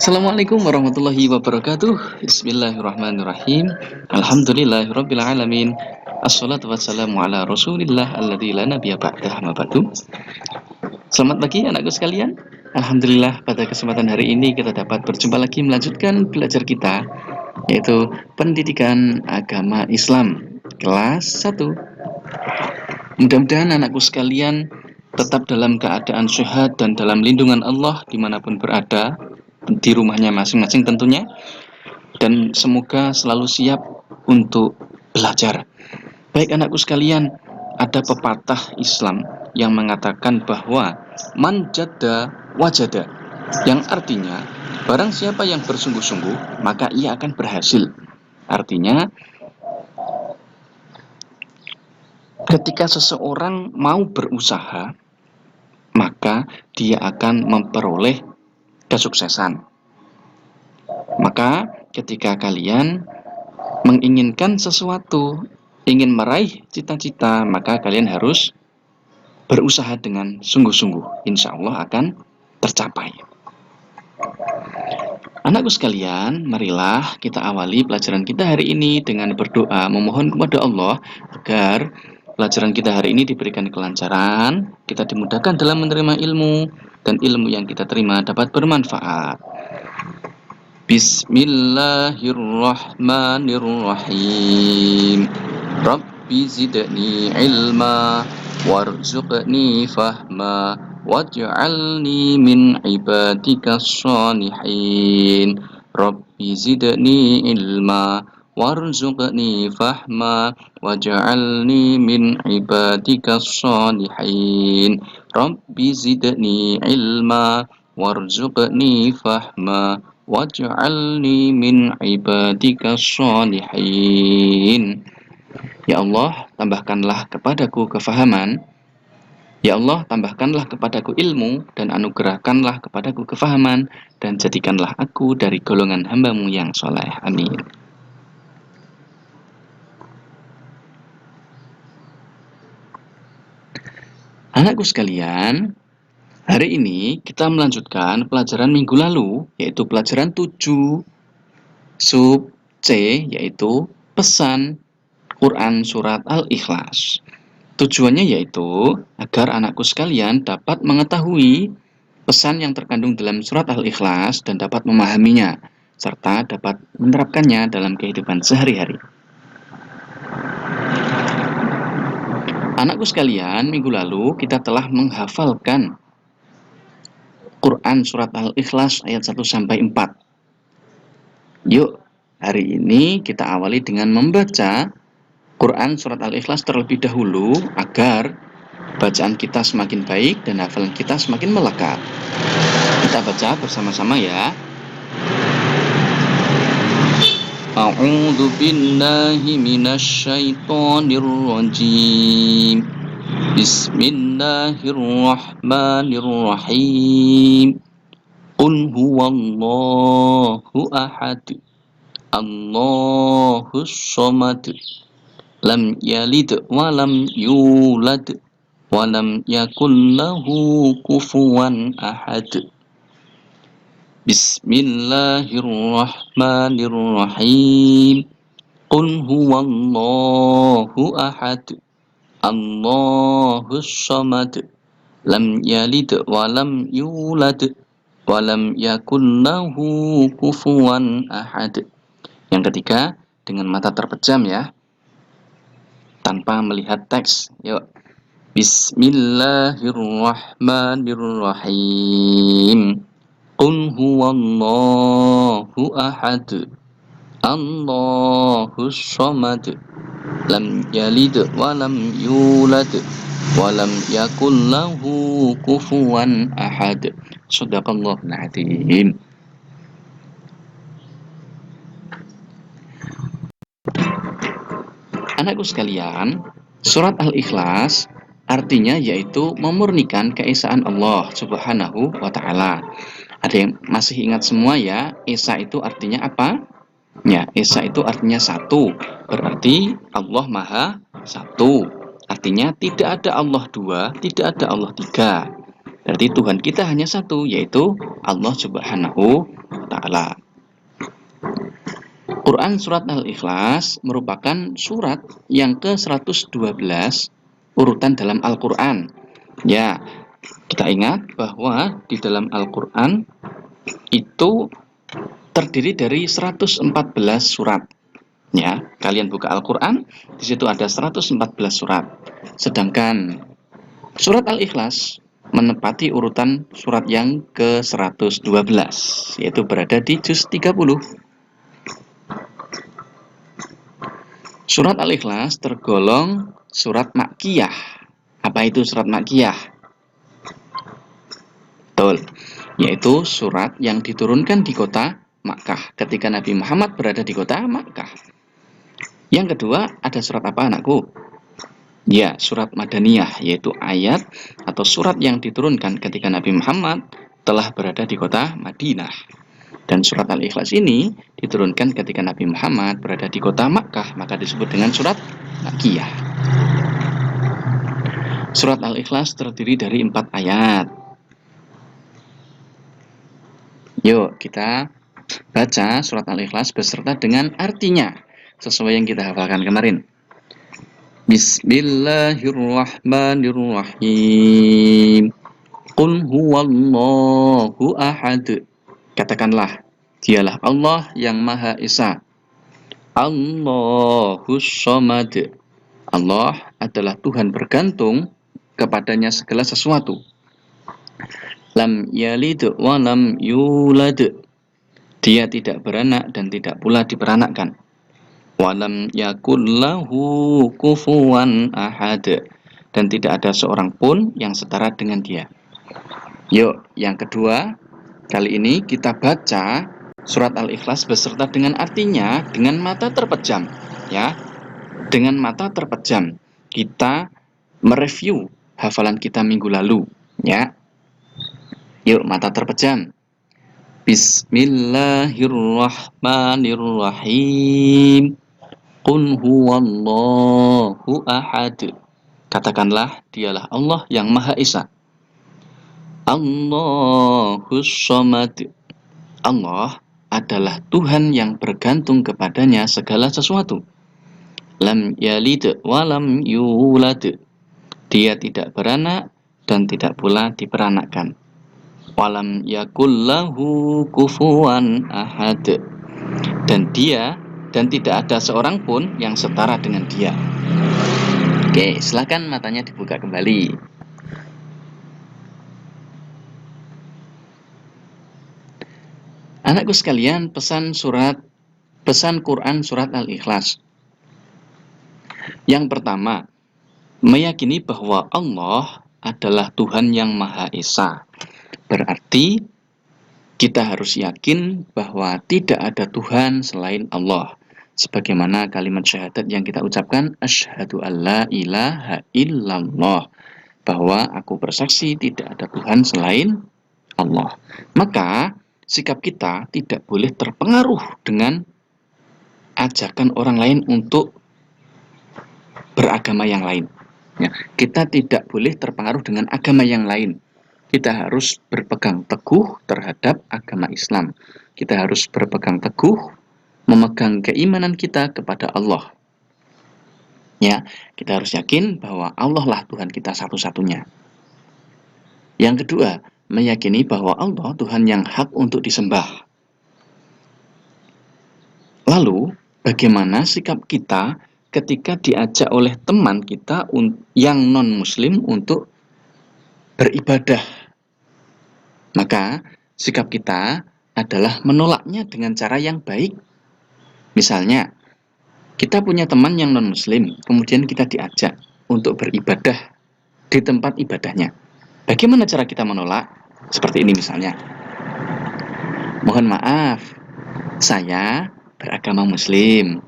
Assalamualaikum warahmatullahi wabarakatuh. Bismillahirrahmanirrahim. Alhamdulillahirabbil alamin. Assalatu wassalamu ala Rasulillah alladzi la nabiyya ba'dah ma ba'du. Selamat pagi anakku sekalian. Alhamdulillah pada kesempatan hari ini kita dapat berjumpa lagi melanjutkan belajar kita yaitu Pendidikan Agama Islam kelas 1. Mudah-mudahan anakku sekalian tetap dalam keadaan sehat dan dalam lindungan Allah dimanapun berada, di rumahnya masing-masing tentunya, dan semoga selalu siap untuk belajar. Baik anakku sekalian, ada pepatah Islam yang mengatakan bahwa man jadda wajada, yang artinya barang siapa yang bersungguh-sungguh maka ia akan berhasil. Artinya ketika seseorang mau berusaha maka dia akan memperoleh kesuksesan. Maka ketika kalian menginginkan sesuatu, ingin meraih cita-cita, maka kalian harus berusaha dengan sungguh-sungguh. Insya Allah akan tercapai. Anakku sekalian, marilah kita awali pelajaran kita hari ini dengan berdoa, memohon kepada Allah agar pelajaran kita hari ini diberikan kelancaran, kita dimudahkan dalam menerima ilmu, dan ilmu yang kita terima dapat bermanfaat. Bismillahirrahmanirrahim. Rabbi zidni ilma warzuqni fahma waj'alni min ibadikas sholihin. Rabbi zidni ilma warzuqni fahma waj'alni min ibadikas sholihin. Rabbi zidni ilma warzuqni fahma waj'alni min ibadikas sholihin. Ya Allah, tambahkanlah kepadaku kefahaman. Ya Allah, tambahkanlah kepadaku ilmu dan anugerahkanlah kepadaku kefahaman dan jadikanlah aku dari golongan hamba-Mu yang soleh. Amin. Anakku sekalian, hari ini kita melanjutkan pelajaran minggu lalu, yaitu pelajaran 7 sub C, yaitu pesan Quran Surat Al-Ikhlas. Tujuannya yaitu agar anakku sekalian dapat mengetahui pesan yang terkandung dalam Surat Al-Ikhlas dan dapat memahaminya, serta dapat menerapkannya dalam kehidupan sehari-hari. Anakku sekalian, minggu lalu kita telah menghafalkan Quran Surat Al-Ikhlas ayat 1-4. Yuk, hari ini kita awali dengan membaca Quran Surat Al-Ikhlas terlebih dahulu agar bacaan kita semakin baik dan hafalan kita semakin melekat. Kita baca bersama-sama ya. A'udzu billahi minasyaitonir rajim. Bismillahirrahmanirrahim. Qul huwallahu ahad. Allahus samad. Lam yalid walam yulad walam yakul lahu kufuwan ahad. Bismillahirrahmanirrahim. Qul huwallahu ahad. Allahus samad. Lam yalid walam yulad walam yakul lahu kufuwan ahad. Yang ketiga, dengan mata terpejam ya, tanpa melihat teks. Yuk. Bismillahirrahmanirrahim. Qul huwallahu ahad. Allahus samad. Lam yalid walam yulad walam yakul lahu kufuwan ahad. Shadaqallahul adzim. Anakku sekalian, Surat Al-Ikhlas artinya yaitu memurnikan keesaan Allah Subhanahu wa ta'ala. Ada yang masih ingat semua ya? Esa itu artinya apa? Ya, Esa itu artinya satu. Berarti Allah Maha Satu. Artinya tidak ada Allah dua, tidak ada Allah tiga. Berarti Tuhan kita hanya satu, yaitu Allah Subhanahu wa Ta'ala. Quran Surat Al-Ikhlas merupakan surat yang ke-112 urutan dalam Al-Quran. Ya, kita ingat bahwa di dalam Al-Quran itu terdiri dari 114 surat. Ya, kalian buka Al-Quran, di situ ada 114 surat. Sedangkan surat Al-Ikhlas menempati urutan surat yang ke-112, yaitu berada di juz 30. Surat Al-Ikhlas tergolong surat Makkiyah. Apa itu surat Makkiyah? Betul, yaitu surat yang diturunkan di kota Makkah ketika Nabi Muhammad berada di kota Makkah. Yang kedua, ada surat apa, anakku? Ya, surat Madaniyah, yaitu ayat atau surat yang diturunkan ketika Nabi Muhammad telah berada di kota Madinah. Dan surat Al-Ikhlas ini diturunkan ketika Nabi Muhammad berada di kota Makkah, maka disebut dengan surat Makkiyah. Surat Al-Ikhlas terdiri dari 4 ayat. Yuk, kita baca surat Al-Ikhlas beserta dengan artinya, sesuai yang kita hafalkan kemarin. Bismillahirrahmanirrahim. Qul huwallahu ahad. Katakanlah, dialah Allah yang Maha Esa. Allahus Somad. Allah adalah Tuhan bergantung kepadanya segala sesuatu. Lam yalid wa lam yulad. Dia tidak beranak dan tidak pula diperanakkan. Walam yakul lahu kufuwan ahad. Dan tidak ada seorang pun yang setara dengan dia. Yuk, yang kedua, kali ini kita baca surat Al-Ikhlas beserta dengan artinya dengan mata terpejam, ya. Dengan mata terpejam kita mereview hafalan kita minggu lalu, ya. Yuk, mata terpejam. Bismillahirrahmanirrahim. Qul huwallahu ahad. Katakanlah, dialah Allah yang Maha Esa. Allahus Somad. Allah adalah Tuhan yang bergantung kepadanya segala sesuatu. Lam yalid wa lam yulad. Dia tidak beranak dan tidak pula diperanakkan. Walam yakul lahu kufuwan ahad. Dan tidak ada seorang pun yang setara dengan dia. Oke, silakan matanya dibuka kembali. Anakku sekalian, pesan Quran surat Al-Ikhlas. Yang pertama, meyakini bahwa Allah adalah Tuhan yang Maha Esa. Berarti kita harus yakin bahwa tidak ada Tuhan selain Allah. Sebagaimana kalimat syahadat yang kita ucapkan, asyhadu alla ilaha illallah, bahwa aku bersaksi tidak ada Tuhan selain Allah. Maka sikap kita tidak boleh terpengaruh dengan ajakan orang lain untuk beragama yang lain. Ya, kita tidak boleh terpengaruh dengan agama yang lain. Kita harus berpegang teguh terhadap agama Islam. Kita harus berpegang teguh memegang keimanan kita kepada Allah. Ya, kita harus yakin bahwa Allah lah Tuhan kita satu-satunya. Yang kedua, meyakini bahwa Allah Tuhan yang hak untuk disembah. Lalu, bagaimana sikap kita ketika diajak oleh teman kita yang non-muslim untuk beribadah? Maka, sikap kita adalah menolaknya dengan cara yang baik. Misalnya, kita punya teman yang non-muslim, kemudian kita diajak untuk beribadah di tempat ibadahnya. Bagaimana cara kita menolak? Seperti ini misalnya. Mohon maaf, saya beragama muslim.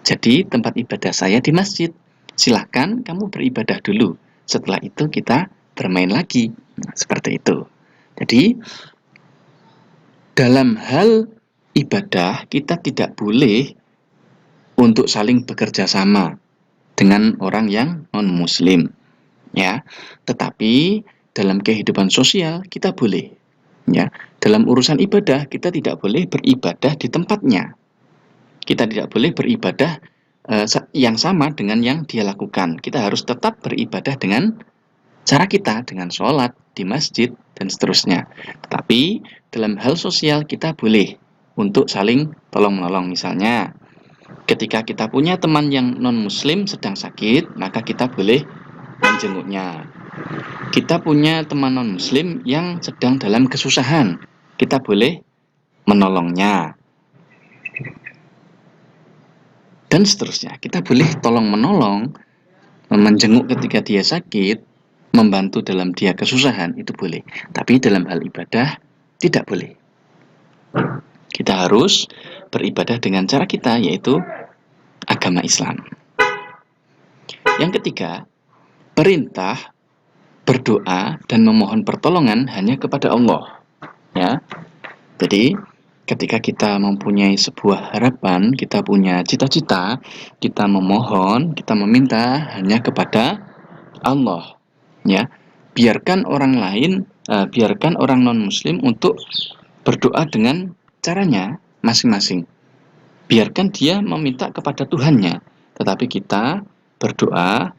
Jadi tempat ibadah saya di masjid. Silahkan kamu beribadah dulu. Setelah itu kita bermain lagi. Nah, seperti itu. Jadi dalam hal ibadah kita tidak boleh untuk saling bekerja sama dengan orang yang non-muslim. Ya, tetapi dalam kehidupan sosial kita boleh. Ya, dalam urusan ibadah kita tidak boleh beribadah di tempatnya. Kita tidak boleh beribadah yang sama dengan yang dia lakukan. Kita harus tetap beribadah dengan cara kita, dengan sholat di masjid dan seterusnya. Tetapi dalam hal sosial kita boleh untuk saling tolong-menolong. Misalnya ketika kita punya teman yang non-muslim sedang sakit, maka kita boleh menjenguknya. Kita punya teman non-muslim yang sedang dalam kesusahan, kita boleh menolongnya. Dan seterusnya, kita boleh tolong-menolong, menjenguk ketika dia sakit, membantu dalam dia kesusahan, itu boleh. Tapi dalam hal ibadah, tidak boleh. Kita harus beribadah dengan cara kita, yaitu agama Islam. Yang ketiga, perintah berdoa dan memohon pertolongan hanya kepada Allah. Ya, jadi ketika kita mempunyai sebuah harapan, kita punya cita-cita, kita memohon, kita meminta hanya kepada Allah. Ya, biarkan orang lain, biarkan orang non-muslim untuk berdoa dengan caranya masing-masing. Biarkan dia meminta kepada Tuhannya, tetapi kita berdoa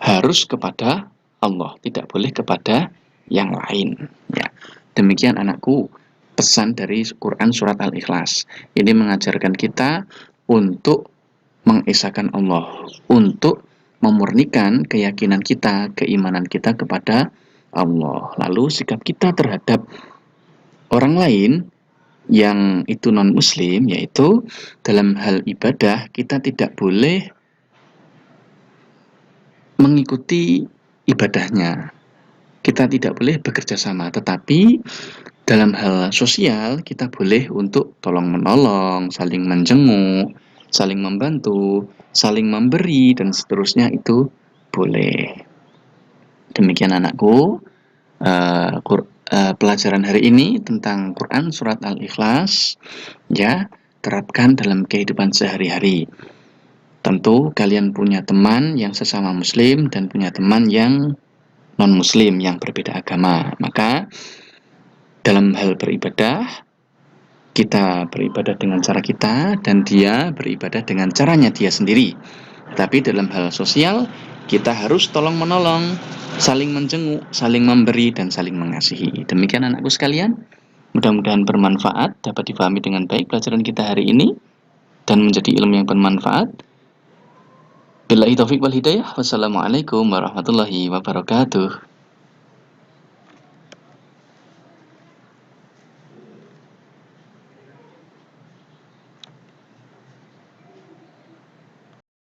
harus kepada Allah, tidak boleh kepada yang lain. Ya, demikian anakku, pesan dari Quran surat Al-Ikhlas. Ini mengajarkan kita untuk mengesahkan Allah, untuk memurnikan keyakinan kita, keimanan kita kepada Allah. Lalu sikap kita terhadap orang lain yang itu non-muslim, yaitu dalam hal ibadah kita tidak boleh mengikuti ibadahnya. Kita tidak boleh bekerja sama, tetapi dalam hal sosial kita boleh untuk tolong-menolong, saling menjenguk, saling membantu, saling memberi, dan seterusnya itu boleh. Demikian anakku, pelajaran hari ini tentang Quran surat Al-Ikhlas, ya, terapkan dalam kehidupan sehari-hari. Tentu kalian punya teman yang sesama muslim dan punya teman yang non-muslim yang berbeda agama. Maka dalam hal beribadah, kita beribadah dengan cara kita dan dia beribadah dengan caranya dia sendiri. Tapi dalam hal sosial, kita harus tolong-menolong, saling menjenguk, saling memberi, dan saling mengasihi. Demikian anakku sekalian, mudah-mudahan bermanfaat, dapat difahami dengan baik pelajaran kita hari ini, dan menjadi ilmu yang bermanfaat. Billahi taufiq wal hidayah. Wassalamualaikum warahmatullahi wabarakatuh.